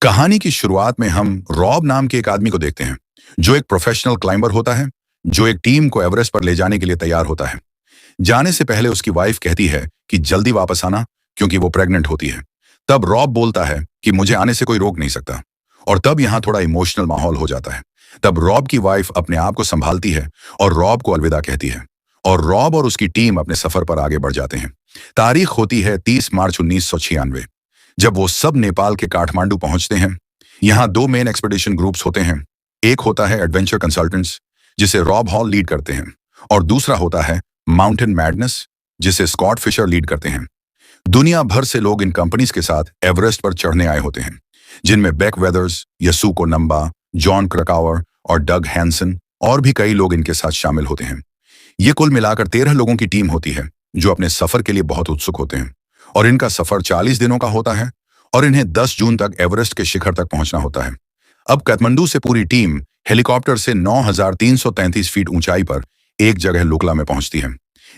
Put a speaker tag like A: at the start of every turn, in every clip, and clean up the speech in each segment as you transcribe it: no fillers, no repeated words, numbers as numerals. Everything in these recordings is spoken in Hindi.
A: कहानी की शुरुआत में हम रॉब नाम के एक आदमी को देखते हैं जो एक प्रोफेशनल क्लाइंबर होता है, जो एक टीम को एवरेस्ट पर ले जाने के लिए तैयार होता है। जाने से पहले उसकी वाइफ कहती है कि जल्दी वापस आना, क्योंकि वो प्रेग्नेंट होती है। तब रॉब बोलता है कि मुझे आने से कोई रोक नहीं सकता। और तब यहाँ थोड़ा इमोशनल माहौल हो जाता है। तब रॉब की वाइफ अपने आप को संभालती है और रॉब को अलविदा कहती है। और रॉब और उसकी टीम अपने सफर पर आगे बढ़ जाते हैं। तारीख होती है 30 मार्च 1996, जब वो सब नेपाल के काठमांडू पहुंचते हैं। यहाँ दो मेन एक्सपीडिशन ग्रुप्स होते हैं। एक होता है एडवेंचर कंसल्टेंट्स, जिसे रॉब हॉल लीड करते हैं, और दूसरा होता है माउंटेन मैडनेस, जिसे स्कॉट फिशर लीड करते हैं। दुनिया भर से लोग इन कंपनीज के साथ एवरेस्ट पर चढ़ने आए होते हैं, जिनमें बेक वेदर्स, यसुको नंबा, जॉन क्रकावर और डग हैंसन और भी कई लोग इनके साथ शामिल होते हैं। ये कुल मिलाकर 13 लोगों की टीम होती है, जो अपने सफर के लिए बहुत उत्सुक होते हैं। और इनका सफर 40 दिनों का होता है और इन्हें 10 जून तक एवरेस्ट के शिखर तक पहुंचना होता है। अब काठमांडू से पूरी टीम हेलीकॉप्टर से 9,333 फीट ऊंचाई पर एक जगह लुकला में पहुंचती है।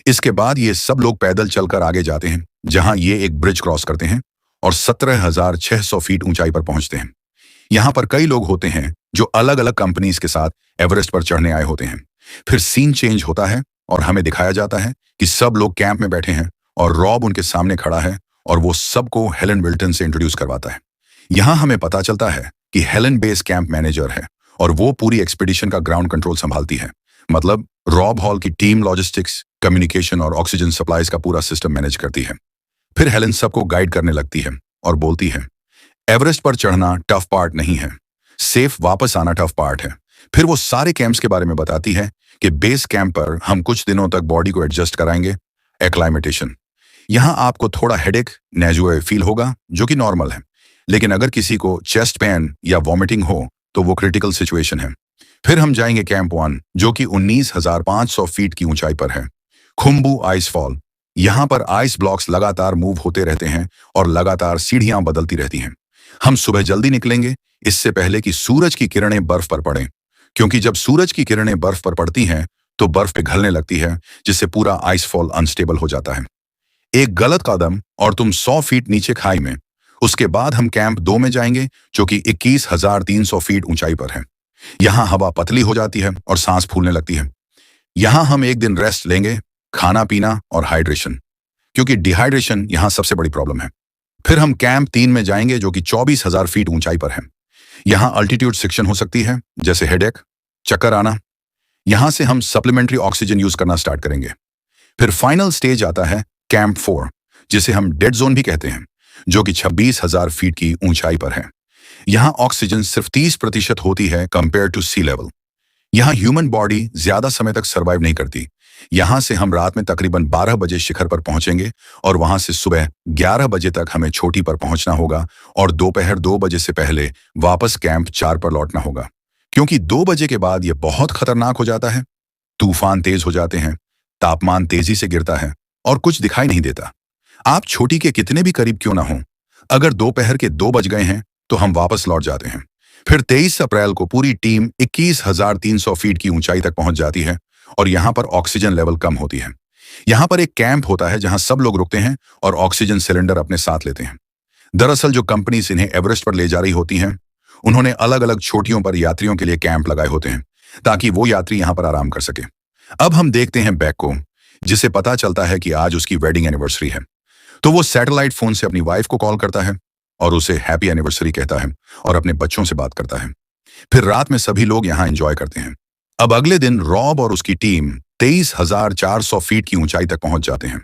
A: इसके बाद ये सब लोग पैदल चलकर आगे जाते हैं, जहां ये एक ब्रिज क्रॉस करते हैं और 17,600 फीट ऊंचाई पर पहुंचते हैं। यहाँ पर कई लोग होते हैं जो अलग अलग कंपनीज के साथ एवरेस्ट पर चढ़ने आए होते हैं। फिर सीन चेंज होता है और हमें दिखाया जाता है कि सब लोग कैंप में बैठे हैं और रॉब उनके सामने खड़ा है और वो सबको हेलन विल्टन से इंट्रोड्यूस करवाता है। यहाँ हमें पता चलता है कि हेलन बेस कैंप मैनेजर है और वो पूरी एक्सपीडिशन का ग्राउंड कंट्रोल संभालती है। मतलब रॉब हॉल की टीम लॉजिस्टिक्स, कम्युनिकेशन और ऑक्सीजन सप्लाईज का पूरा सिस्टम मैनेज करती है। फिर हेलन सबको गाइड करने लगती है और बोलती है, एवरेस्ट पर चढ़ना टफ पार्ट नहीं है, सेफ वापस आना टफ पार्ट है। फिर वो सारे कैंप्स के बारे में बताती है कि बेस कैंप पर हम कुछ दिनों तक बॉडी को एडजस्ट कराएंगे, एक्लाइमेटेशन। यहाँ आपको थोड़ा हेडेक, नेजुए फील होगा, जो कि नॉर्मल है। लेकिन अगर किसी को चेस्ट पेन या वॉमिटिंग हो तो वो क्रिटिकल सिचुएशन है। फिर हम जाएंगे कैंप 1, जो कि 19,500 फीट की ऊंचाई पर है, खुम्बू आइस फॉल। यहाँ पर आइस ब्लॉक्स लगातार मूव होते रहते हैं और लगातार सीढ़ियां बदलती रहती हैं। हम सुबह जल्दी निकलेंगे, इससे पहले कि सूरज की किरणें बर्फ पर पड़ें, क्योंकि जब सूरज की किरणें बर्फ पर पड़ती हैं तो बर्फ पिघलने लगती है, जिससे पूरा आइस फॉल अनस्टेबल हो जाता है। एक गलत कदम और तुम 100 फीट नीचे खाई में। उसके बाद हम कैंप 2 में जाएंगे, जो कि 21,300 फीट ऊंचाई पर है। यहाँ हवा पतली हो जाती है और सांस फूलने लगती है। यहाँ हम एक दिन रेस्ट लेंगे, खाना पीना और हाइड्रेशन, क्योंकि डिहाइड्रेशन यहाँ सबसे बड़ी प्रॉब्लम है। फिर हम कैंप 3 में जाएंगे, जो कि 24,000 फीट ऊंचाई पर है। यहाँ अल्टीट्यूड सेक्शन हो सकती है, जैसे हेडेक, चक्कर आना। यहाँ से हम सप्लीमेंट्री ऑक्सीजन यूज करना स्टार्ट करेंगे। फिर फाइनल स्टेज आता है कैंप 4, जिसे हम डेड जोन भी कहते हैं, जो कि 26,000 फीट की ऊंचाई पर है। यहाँ ऑक्सीजन सिर्फ 30% होती है कंपेयर टू सी लेवल। यहाँ ह्यूमन बॉडी ज्यादा समय तक सर्वाइव नहीं करती। यहाँ से हम रात में तकरीबन 12 बजे शिखर पर पहुंचेंगे और वहां से सुबह 11 बजे तक हमें छोटी पर पहुंचना होगा और दोपहर 2 बजे से पहले वापस कैंप 4 पर लौटना होगा, क्योंकि 2 बजे के बाद यह बहुत खतरनाक हो जाता है। तूफान तेज हो जाते हैं, तापमान तेजी से गिरता है और कुछ दिखाई नहीं देता। आप छोटी के कितने भी करीब क्यों ना हो, अगर दोपहर के 2 बज गए हैं तो हम वापस लौट जाते हैं। फिर 23 अप्रैल को पूरी टीम 21,300 फीट की ऊंचाई तक पहुंच जाती है और यहाँ पर ऑक्सीजन लेवल कम होती है। यहाँ पर एक कैंप होता है जहां सब लोग रुकते हैं और ऑक्सीजन सिलेंडर अपने साथ लेते हैं। दरअसल जो कंपनीज इन्हें एवरेस्ट पर ले जा रही होती हैं, उन्होंने अलग अलग चोटियों पर यात्रियों के लिए कैंप लगाए होते हैं, ताकि वो यात्री यहाँ पर आराम कर सके। अब हम देखते हैं बैक को, जिसे पता चलता है कि आज उसकी वेडिंग एनिवर्सरी है। तो वो सैटेलाइट फोन से अपनी वाइफ को कॉल करता है और उसे हैप्पी एनिवर्सरी कहता है और अपने बच्चों से बात करता है। फिर रात में सभी लोग यहाँ एंजॉय करते हैं। अब अगले दिन रॉब और उसकी टीम 23,400 फीट की ऊंचाई तक पहुंच जाते हैं।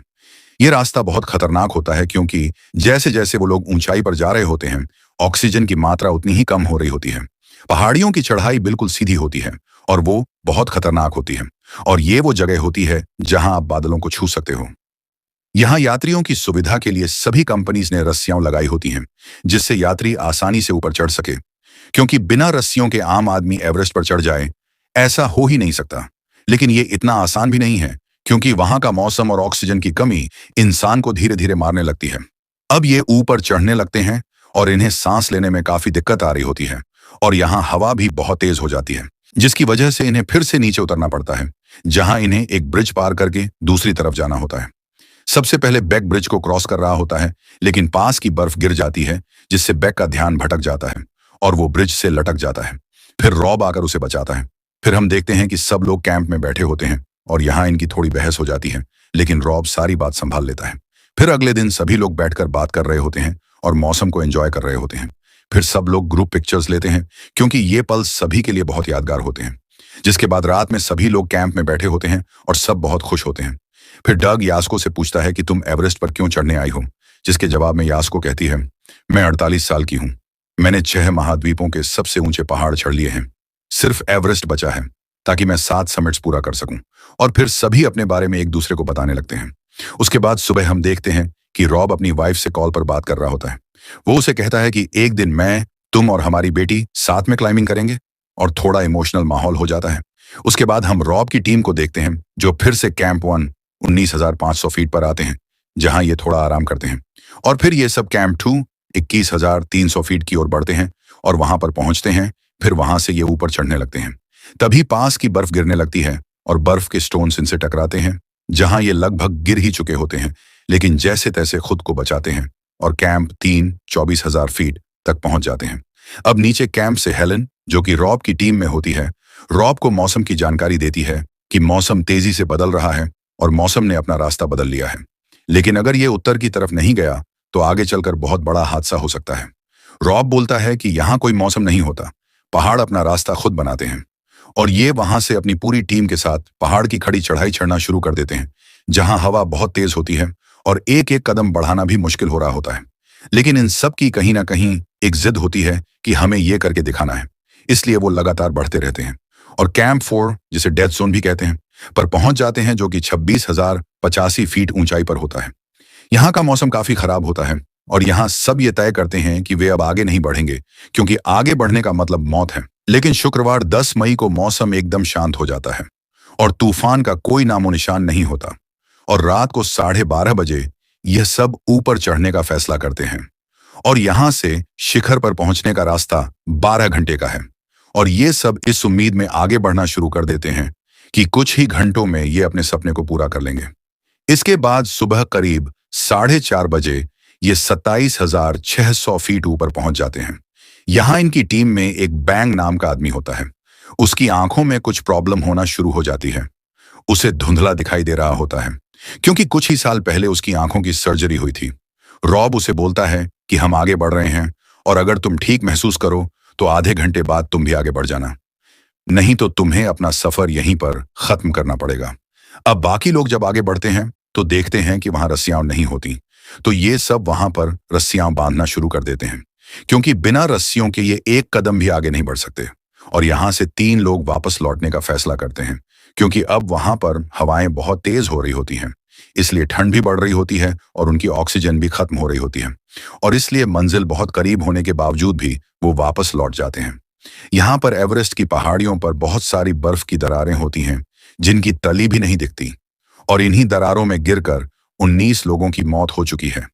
A: ये रास्ता बहुत खतरनाक होता है, क्योंकि जैसे जैसे वो लोग ऊंचाई पर जा रहे होते हैं, ऑक्सीजन की मात्रा उतनी ही कम हो रही होती है। पहाड़ियों की चढ़ाई बिल्कुल सीधी होती है और वो बहुत खतरनाक होती है, और ये वो जगह होती है जहां आप बादलों को छू सकते हो। यहाँ यात्रियों की सुविधा के लिए सभी कंपनीज ने रस्सियां लगाई होती हैं, जिससे यात्री आसानी से ऊपर चढ़ सके, क्योंकि बिना रस्सियों के आम आदमी एवरेस्ट पर चढ़ जाए, ऐसा हो ही नहीं सकता। लेकिन ये इतना आसान भी नहीं है, क्योंकि वहां का मौसम और ऑक्सीजन की कमी इंसान को धीरे धीरे मारने लगती है। अब ये ऊपर चढ़ने लगते हैं और इन्हें सांस लेने में काफी दिक्कत आ रही होती है, और यहाँ हवा भी बहुत तेज हो जाती है, जिसकी वजह से इन्हें फिर से नीचे उतरना पड़ता है, जहां इन्हें एक ब्रिज पार करके दूसरी तरफ जाना होता है। सबसे पहले बेक ब्रिज को क्रॉस कर रहा होता है, लेकिन पास की बर्फ गिर जाती है, जिससे बेक का ध्यान भटक जाता है और वो ब्रिज से लटक जाता है। फिर रॉब आकर उसे बचाता है। फिर हम देखते हैं कि सब लोग कैंप में बैठे होते हैं और यहाँ इनकी थोड़ी बहस हो जाती है, लेकिन रॉब सारी बात संभाल लेता है। फिर अगले दिन सभी लोग बैठकर बात कर रहे होते हैं और मौसम को एंजॉय कर रहे होते हैं। फिर सब लोग ग्रुप पिक्चर्स लेते हैं, क्योंकि ये पल सभी के लिए बहुत यादगार होते हैं। जिसके बाद रात में सभी लोग कैंप में बैठे होते हैं और सब बहुत खुश होते हैं। फिर डग यास्को से पूछता है कि तुम एवरेस्ट पर क्यों चढ़ने आई हो, जिसके जवाब में यास्को कहती है, मैं 48 साल की हूँ। मैंने 6 महाद्वीपों के सबसे ऊंचे पहाड़ चढ़ लिए हैं। सिर्फ एवरेस्ट बचा है, ताकि मैं 7 समिट्स पूरा कर सकूं। और फिर सभी अपने बारे में एक दूसरे को बताने लगते हैं। उसके बाद सुबह हम देखते हैं कि रॉब अपनी वाइफ से कॉल पर बात कर रहा होता है। वो उसे कहता है कि एक दिन मैं, तुम और हमारी बेटी साथ में क्लाइंबिंग करेंगे, और थोड़ा इमोशनल माहौल हो जाता है। उसके बाद हम रॉब की टीम को देखते हैं, जो फिर से कैंप 1 19,500 फीट पर आते हैं, जहां ये थोड़ा आराम करते हैं। और फिर ये सब कैंप 2 21,300 फीट की ओर बढ़ते हैं और वहां पर पहुंचते हैं। फिर वहां से ये ऊपर चढ़ने लगते हैं। तभी पास की बर्फ गिरने लगती है और बर्फ के स्टोन्स इनसे टकराते हैं, जहां ये लगभग गिर ही चुके होते हैं, लेकिन जैसे तैसे खुद को बचाते हैं और कैंप 3 24,000 फीट तक पहुंच जाते हैं। अब नीचे कैंप से हेलन, जो कि रॉब की टीम में होती है, रॉब को मौसम की जानकारी देती है कि मौसम तेजी से बदल रहा है और मौसम ने अपना रास्ता बदल लिया है। लेकिन अगर ये उत्तर की तरफ नहीं गया तो आगे चलकर बहुत बड़ा हादसा हो सकता है। रॉब बोलता है कि यहाँ कोई मौसम नहीं होता, पहाड़ अपना रास्ता खुद बनाते हैं। और ये वहां से अपनी पूरी टीम के साथ पहाड़ की खड़ी चढ़ाई चढ़ना शुरू कर देते हैं, जहां हवा बहुत तेज होती है और एक एक कदम बढ़ाना भी मुश्किल हो रहा होता है। लेकिन इन सब की कहीं ना कहीं एक जिद होती है कि हमें ये करके दिखाना है, इसलिए वो लगातार बढ़ते रहते हैं और कैंप 4, जिसे डेथ जोन भी कहते हैं, पर पहुंच जाते हैं, जो कि 26,085 फीट ऊंचाई पर होता है। यहाँ का मौसम काफी खराब होता है और यहाँ सब ये तय करते हैं कि वे अब आगे नहीं बढ़ेंगे, क्योंकि आगे बढ़ने का मतलब मौत है। लेकिन शुक्रवार 10 मई को मौसम एकदम शांत हो जाता है और तूफान का कोई नामो निशान नहीं होता, और रात को 12:30 बजे यह सब ऊपर चढ़ने का फैसला करते हैं। और यहां से शिखर पर पहुंचने का रास्ता 12 घंटे का है, और ये सब इस उम्मीद में आगे बढ़ना शुरू कर देते हैं कि कुछ ही घंटों में ये अपने सपने को पूरा कर लेंगे। इसके बाद सुबह करीब 4:30 बजे ये 27,600 फीट ऊपर पहुंच जाते हैं। यहां इनकी टीम में एक बैंग नाम का आदमी होता है। उसकी आंखों में कुछ प्रॉब्लम होना शुरू हो जाती है। उसे धुंधला दिखाई दे रहा होता है, क्योंकि कुछ ही साल पहले उसकी आंखों की सर्जरी हुई थी। रॉब उसे बोलता है कि हम आगे बढ़ रहे हैं, और अगर तुम ठीक महसूस करो तो आधे घंटे बाद तुम भी आगे बढ़ जाना, नहीं तो तुम्हें अपना सफर यहीं पर खत्म करना पड़ेगा। अब बाकी लोग जब आगे बढ़ते हैं तो देखते हैं कि वहां रस्सियां नहीं होती, तो ये सब वहां पर रस्सियां बांधना शुरू कर देते हैं, क्योंकि बिना रस्सियों के ये एक कदम भी आगे नहीं बढ़ सकते। और यहां से 3 लोग वापस लौटने का फैसला करते हैं, क्योंकि अब वहां पर हवाएं बहुत तेज हो रही होती हैं, इसलिए ठंड भी बढ़ रही होती है और उनकी ऑक्सीजन भी खत्म हो रही होती है, और इसलिए मंजिल बहुत करीब होने के बावजूद भी वो वापस लौट जाते हैं। यहाँ पर एवरेस्ट की पहाड़ियों पर बहुत सारी बर्फ की दरारें होती हैं, जिनकी तली भी नहीं दिखती, और इन्हीं दरारों में गिरकर 19 लोगों की मौत हो चुकी है।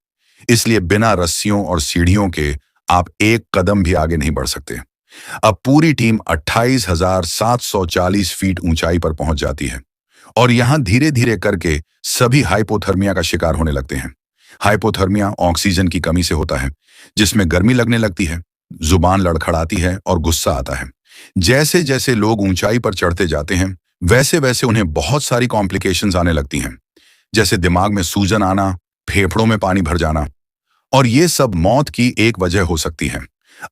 A: इसलिए बिना रस्सियों और सीढ़ियों के आप एक कदम भी आगे नहीं बढ़ सकते। अब पूरी टीम 28,740 फीट ऊंचाई पर पहुंच जाती है, और यहां धीरे धीरे करके सभी हाइपोथर्मिया का शिकार होने लगते हैं। हाइपोथर्मिया ऑक्सीजन की कमी से होता है, जिसमें गर्मी लगने लगती है, जुबान लड़खड़ाती है और गुस्सा आता है। जैसे जैसे लोग ऊंचाई पर चढ़ते जाते हैं, वैसे वैसे उन्हें बहुत सारी कॉम्प्लिकेशंस आने लगती हैं, जैसे दिमाग में सूजन आना, फेफड़ों में पानी भर जाना, और ये सब मौत की एक वजह हो सकती है।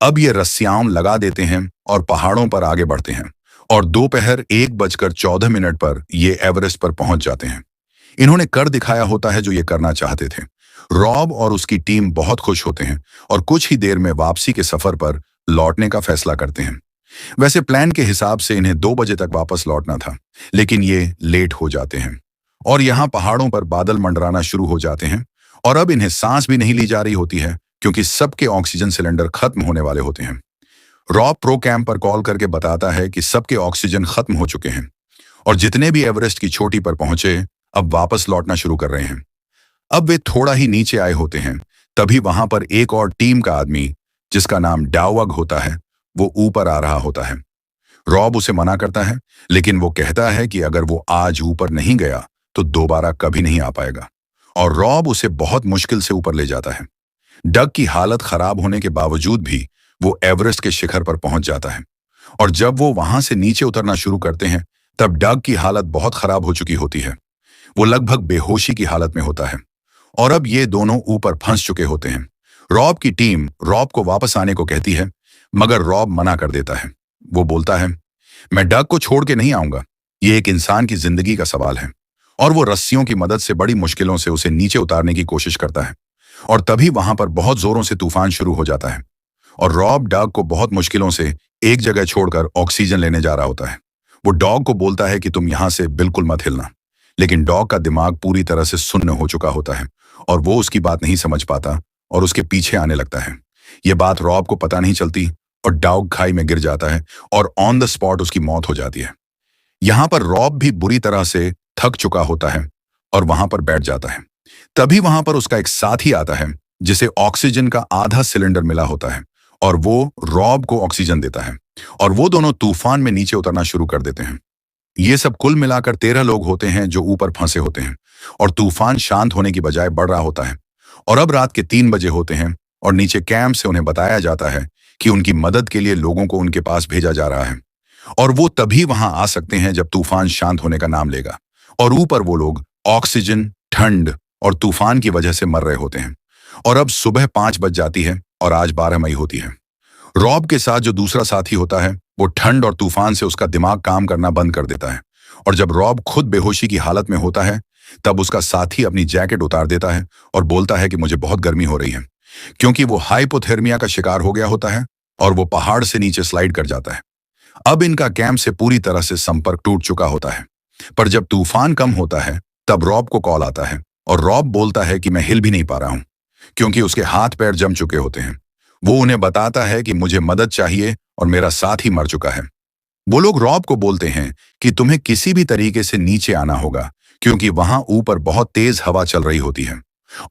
A: अब ये रस्सियां लगा देते हैं और पहाड़ों पर आगे बढ़ते हैं, और दोपहर 1:14 पर ये एवरेस्ट पर पहुंच जाते हैं। इन्होंने कर दिखाया होता है जो ये करना चाहते थे। रॉब और उसकी टीम बहुत खुश होते हैं और कुछ ही देर में वापसी के सफर पर लौटने का फैसला करते हैं। वैसे प्लान के हिसाब से इन्हें 2 बजे तक वापस लौटना था, लेकिन ये लेट हो जाते हैं, और यहाँ पहाड़ों पर बादल मंडराना शुरू हो जाते हैं, और अब इन्हें सांस भी नहीं ली जा रही होती है, क्योंकि सबके ऑक्सीजन सिलेंडर खत्म होने वाले होते हैं। रॉब प्रो कैंप पर कॉल करके बताता है कि सबके ऑक्सीजन खत्म हो चुके हैं, और जितने भी एवरेस्ट की चोटी पर पहुंचे अब वापस लौटना शुरू कर रहे हैं। अब वे थोड़ा ही नीचे आए होते हैं, तभी वहां पर एक और टीम का आदमी, जिसका नाम डावग होता है, वो ऊपर आ रहा होता है। रॉब उसे मना करता है, लेकिन वो कहता है कि अगर वो आज ऊपर नहीं गया तो दोबारा कभी नहीं आ पाएगा, और रॉब उसे बहुत मुश्किल से ऊपर ले जाता है। डग की हालत खराब होने के बावजूद भी वो एवरेस्ट के शिखर पर पहुंच जाता है। और जब वो वहां से नीचे उतरना शुरू करते हैं, तब डग की हालत बहुत खराब हो चुकी होती है। वो लगभग बेहोशी की हालत में होता है और अब ये दोनों ऊपर फंस चुके होते हैं। रॉब की टीम रॉब को वापस आने को कहती है, मगर रॉब मना कर देता है। वो बोलता है, मैं डग को छोड़ के नहीं आऊंगा, ये एक इंसान की जिंदगी का सवाल है। और वो रस्सियों की मदद से बड़ी मुश्किलों से उसे नीचे उतारने की कोशिश करता है। और तभी वहां पर बहुत जोरों से तूफान शुरू हो जाता है और रॉब डग को बहुत मुश्किलों से एक जगह छोड़कर ऑक्सीजन लेने जा रहा होता है। वो डॉग को बोलता है कि तुम यहां से बिल्कुल मत हिलना, लेकिन डॉग का दिमाग पूरी तरह से सुन्न हो चुका होता है और वो उसकी बात नहीं समझ पाता और उसके पीछे आने लगता है। ये बात रॉब को पता नहीं चलती और डॉग खाई में गिर जाता है और ऑन द स्पॉट उसकी मौत हो जाती है। यहां पर रॉब भी बुरी तरह से थक चुका होता है और वहां पर बैठ जाता है। तभी वहां पर उसका एक साथी आता है जिसे ऑक्सीजन का आधा सिलेंडर मिला होता है और वो रॉब को ऑक्सीजन देता है और वो दोनों तूफान में नीचे उतरना शुरू कर देते हैं। ये सब कुल मिलाकर 13 लोग होते हैं जो ऊपर फंसे होते हैं और तूफान शांत होने की बजाय बढ़ रहा होता है। और अब रात के 3 बजे होते हैं और नीचे कैंप से उन्हें बताया जाता है कि उनकी मदद के लिए लोगों को उनके पास भेजा जा रहा है और वो तभी वहां आ सकते हैं जब तूफान शांत होने का नाम लेगा। और ऊपर वो लोग ऑक्सीजन, ठंड और तूफान की वजह से मर रहे होते हैं। और अब सुबह 5 बज जाती है और आज 12 मई होती है। रॉब के साथ जो दूसरा साथी होता है वो ठंड और तूफान से उसका दिमाग काम करना बंद कर देता है और जब रॉब खुद बेहोशी की हालत में होता है तब उसका साथी अपनी जैकेट उतार देता है और बोलता है कि मुझे बहुत गर्मी हो रही है, क्योंकि वो हाइपोथर्मिया का शिकार हो गया होता है और वो पहाड़ से नीचे स्लाइड कर जाता है। अब इनका कैंप से पूरी तरह से संपर्क टूट चुका होता है। पर जब तूफान कम होता है तब रॉब को कॉल आता है और रॉब बोलता है कि मैं हिल भी नहीं पा रहा हूं क्योंकि उसके हाथ पैर जम चुके होते हैं। वो उन्हें बताता है कि मुझे मदद चाहिए और मेरा साथी मर चुका है। वो लोग रॉब को बोलते हैं कि तुम्हें किसी भी तरीके से नीचे आना होगा क्योंकि वहां ऊपर बहुत तेज हवा चल रही होती है।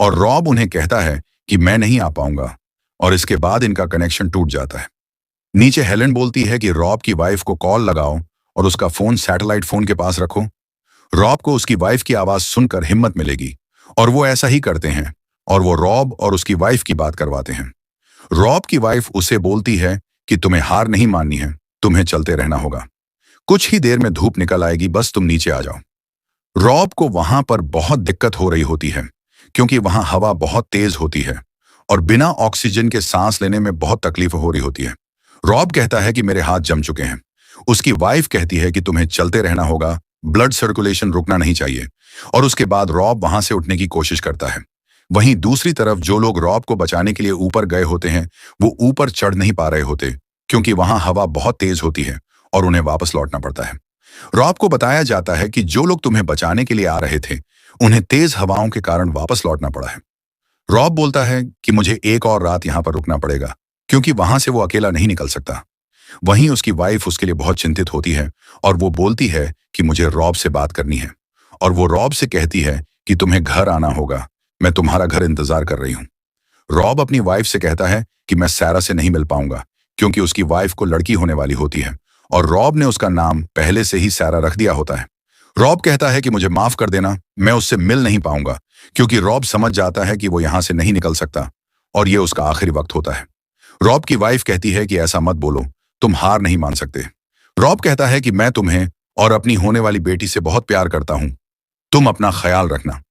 A: और रॉब उन्हें कहता है कि मैं नहीं आ पाऊंगा और इसके बाद इनका कनेक्शन टूट जाता है। नीचे हेलेन बोलती है कि रॉब की वाइफ को कॉल लगाओ और उसका फोन सैटेलाइट फोन के पास रखो। रॉब को उसकी वाइफ की आवाज सुनकर हिम्मत मिलेगी और वो ऐसा ही करते हैं और वो रॉब और उसकी वाइफ की बात करवाते हैं। रॉब की वाइफ उसे बोलती है कि तुम्हें हार नहीं माननी है, तुम्हें चलते रहना होगा, कुछ ही देर में धूप निकल आएगी, बस तुम नीचे आ जाओ। रॉब को वहां पर बहुत दिक्कत हो रही होती है क्योंकि वहां हवा बहुत तेज होती है और बिना ऑक्सीजन के सांस लेने में बहुत तकलीफ हो रही होती है। रॉब कहता है कि मेरे हाथ जम चुके हैं। उसकी वाइफ कहती है कि तुम्हें चलते रहना होगा, ब्लड सर्कुलेशन रुकना नहीं चाहिए। और उसके बाद रॉब वहां से उठने की कोशिश करता है। वहीं दूसरी तरफ जो लोग रॉब को बचाने के लिए ऊपर गए होते हैं वो ऊपर चढ़ नहीं पा रहे होते क्योंकि वहां हवा बहुत तेज होती है और उन्हें वापस लौटना पड़ता है। रॉब को बताया जाता है कि जो लोग तुम्हें बचाने के लिए आ रहे थे उन्हें तेज हवाओं के कारण वापस लौटना पड़ा है। रॉब बोलता है कि मुझे एक और रात यहां पर रुकना पड़ेगा क्योंकि वहां से वो अकेला नहीं निकल सकता। वहीं उसकी वाइफ उसके लिए बहुत चिंतित होती है और वो बोलती है कि मुझे रॉब से बात करनी है और वो रॉब से कहती है कि तुम्हें घर आना होगा, मैं तुम्हारा घर इंतजार कर रही हूं। रॉब अपनी वाइफ से कहता है कि मैं सैरा से नहीं मिल पाऊंगा क्योंकि उसकी वाइफ को लड़की होने वाली होती है और रॉब ने उसका नाम पहले से ही सैरा रख दिया होता है। रॉब कहता है कि मुझे माफ कर देना, मैं उससे मिल नहीं पाऊंगा क्योंकि रॉब समझ जाता है कि वो यहां से नहीं निकल सकता और ये उसका आखिरी वक्त होता है। रॉब की वाइफ कहती है कि ऐसा मत बोलो, तुम हार नहीं मान सकते। रॉब कहता है कि मैं तुम्हें और अपनी होने वाली बेटी से बहुत प्यार करता हूं, तुम अपना ख्याल रखना।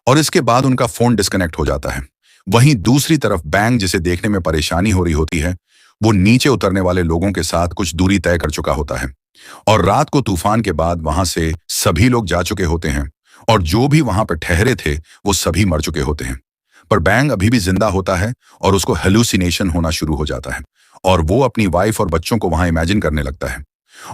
A: और इसके बाद उनका फोन डिस्कनेक्ट हो जाता है। वहीं दूसरी तरफ बैंग, जिसे देखने में परेशानी हो रही होती है, वो नीचे उतरने वाले लोगों के साथ कुछ दूरी तय कर चुका होता है और रात को तूफान के बाद वहां से सभी लोग जा चुके होते हैं और जो भी वहां पर ठहरे थे वो सभी मर चुके होते हैं। पर बैंग अभी भी जिंदा होता है और उसको हेलुसिनेशन होना शुरू हो जाता है और वो अपनी वाइफ और बच्चों को वहां इमेजिन करने लगता है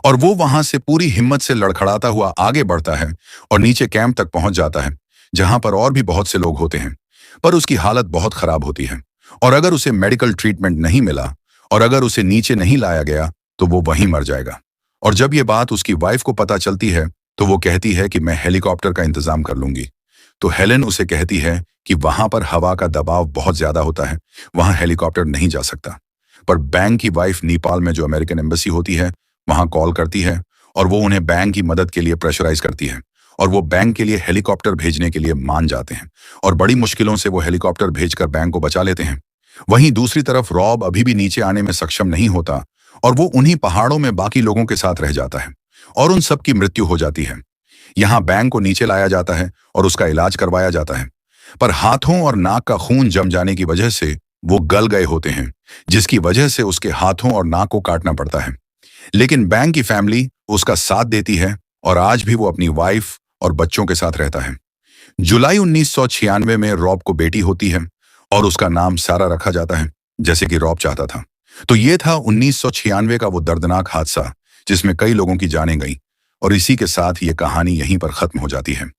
A: और वो वहां से पूरी हिम्मत से लड़खड़ाता हुआ आगे बढ़ता है और नीचे कैंप तक पहुंच जाता है जहां पर और भी बहुत से लोग होते हैं। पर उसकी हालत बहुत खराब होती है और अगर उसे मेडिकल ट्रीटमेंट नहीं मिला और अगर उसे नीचे नहीं लाया गया तो वो वहीं मर जाएगा। और जब ये बात उसकी वाइफ को पता चलती है तो वो कहती है कि मैं हेलीकॉप्टर का इंतजाम कर लूंगी। तो हेलेन उसे कहती है कि वहां पर हवा का दबाव बहुत ज्यादा होता है, वहां हेलीकॉप्टर नहीं जा सकता। पर बैंग की वाइफ नेपाल में जो अमेरिकन एम्बेसी होती है वहां कॉल करती है और वो उन्हें बैंग की मदद के लिए प्रेशराइज करती है और वो बैंक के लिए हेलीकॉप्टर भेजने के लिए मान जाते हैं और बड़ी मुश्किलों से वो हेलीकॉप्टर भेजकर बैंक को बचा लेते हैं। वहीं दूसरी तरफ रॉब अभी भी नीचे आने में सक्षम नहीं होता और वो उन्हीं पहाड़ों में बाकी लोगों के साथ रह जाता है और उन सब की मृत्यु हो जाती है। यहाँ बैंक को नीचे लाया जाता है और उसका इलाज करवाया जाता है, पर हाथों और नाक का खून जम जाने की वजह से वो गल गए होते हैं, जिसकी वजह से उसके हाथों और नाक को काटना पड़ता है। लेकिन बैंक की फैमिली उसका साथ देती है और आज भी वो अपनी वाइफ और बच्चों के साथ रहता है। जुलाई 1996 में रॉब को बेटी होती है और उसका नाम सारा रखा जाता है, जैसे कि रॉब चाहता था। तो ये था 1996 का वो दर्दनाक हादसा जिसमें कई लोगों की जानें गई और इसी के साथ ये कहानी यहीं पर खत्म हो जाती है।